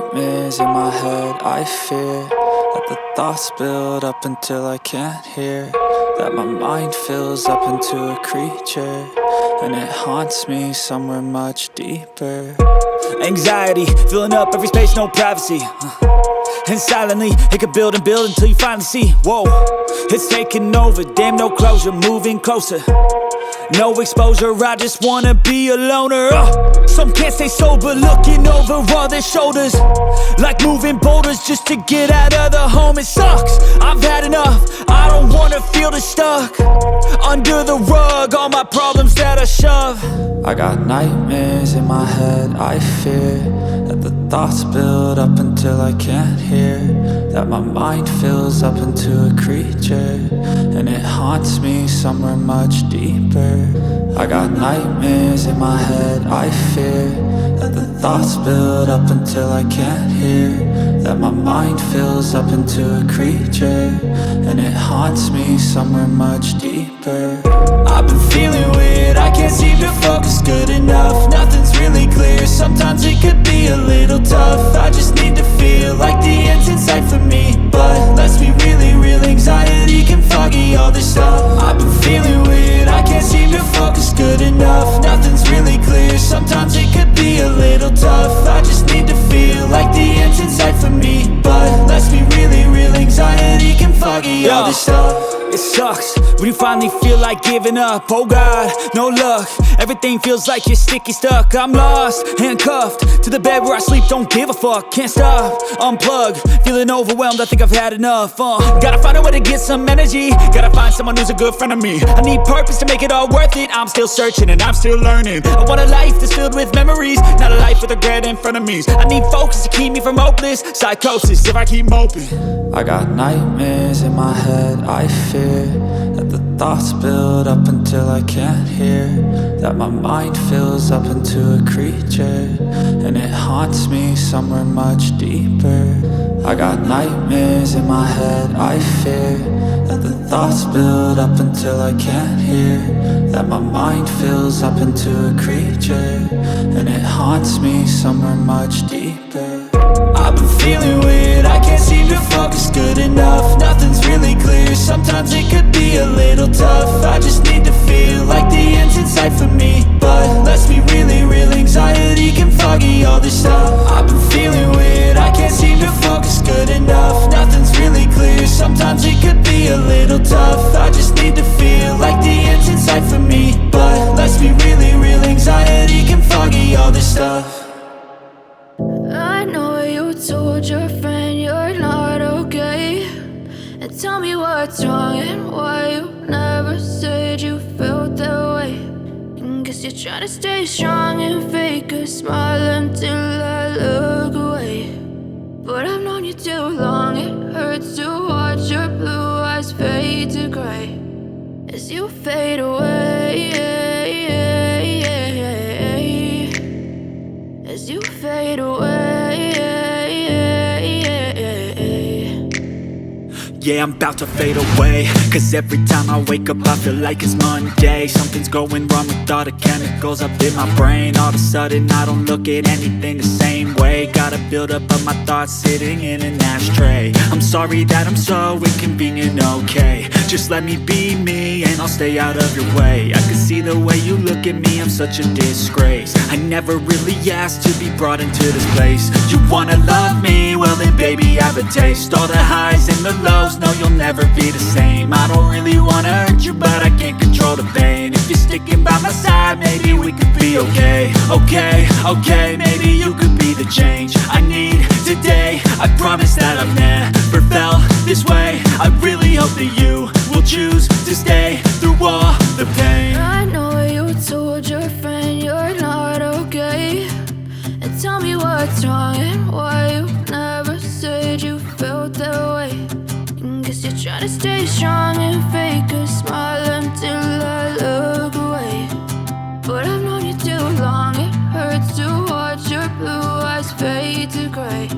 nightmares in my head. I fear that the thoughts build up until I can't hear, that my mind fills up into a creature, and it haunts me somewhere much deeper. Anxiety, filling up every space, no privacy. And silently, it could build and build until you finally see, whoa, it's taking over, damn, no closure, moving closer. No exposure, I just wanna be a loner. Some can't stay sober, looking over all their shoulders, like moving boulders just to get out of the home. It sucks, I've had enough, I don't wanna feel the stuck under the rug, all my problems that I shove. I got nightmares in my head. I fear that the thoughts build up until I can't hear, that my mind fills up into a creature, and it haunts me somewhere much deeper. I got nightmares in my head. I fear that the thoughts build up until I can't hear, that my mind fills up into a creature, and it haunts me somewhere much deeper. I've been feeling weird, I can't seem to focus good enough. Nothing's really clear, sometimes it could be a little tough. I just need to feel like the end's in sight for me, but let's be really real, anxiety can foggy all this stuff. I've been feeling weird, I can't seem to focus good enough. Nothing's really clear, sometimes it could be a little tough. I just need to feel like the end's in sight for me, but let's be really real, anxiety can foggy all this stuff. It sucks when you finally feel like giving up. Oh God, no luck, everything feels like you're sticky stuck. I'm lost, handcuffed to the bed where I sleep, don't give a fuck. Can't stop, unplug, feeling overwhelmed, I think I've had enough. Gotta find a way to get some energy, gotta find someone who's a good friend of me. I need purpose to make it all worth it, I'm still searching and I'm still learning. I want a life that's filled with memories, not a life with regret and frenemies. I need focus to keep me from hopeless psychosis if I keep moping. I got nightmares in my head. I fear that the thoughts build up until I can't hear, that my mind fills up into a creature, and it haunts me somewhere much deeper. I got nightmares in my head. I fear that the thoughts build up until I can't hear, that my mind fills up into a creature, and it haunts me somewhere much deeper. I've been feeling weird, I can't seem to focus good enough. Nothing's really clear, sometimes it could be a little tough. I just need to feel like the end's in sight for me, but let's be really real, anxiety can foggy all this stuff. I've been feeling weird, I can't seem to focus good enough. Nothing's really clear, sometimes it could be a little tough. I just need to feel like the end's in sight for me, but let's be really real, anxiety can foggy all this stuff. I know you told your friend you're not okay, and tell me what's wrong and why you never said you felt that way. And guess you're trying to stay strong and fake a smile until I look away. But I've known you too long, it hurts to watch your blue eyes fade to gray as you fade away, as you fade away. Yeah, I'm about to fade away, cause every time I wake up I feel like it's Monday. Something's going wrong with all the chemicals up in my brain. All of a sudden I don't look at anything the same way. Gotta build up of my thoughts sitting in an ashtray. I'm sorry that I'm so inconvenient, okay. Just let me be me and I'll stay out of your way. I can see the way you look at me, I'm such a disgrace. I never really asked to be brought into this place. You wanna love me? Well then baby have a taste. All the highs and the lows, no, you'll never be the same. I don't really wanna hurt you, but I can't control the pain. If you're sticking by my side, maybe we could be okay. Okay, maybe you could be the change I need today. I promise that I've never felt this way. I really hope that you will choose to stay through all the pain. I know you told your friend you're not okay, and tell me what's wrong and why you never said you felt that way. Guess you're trying to stay strong and fake a smile until I look away. But I've known you too long, it hurts to watch your blue eyes fade to gray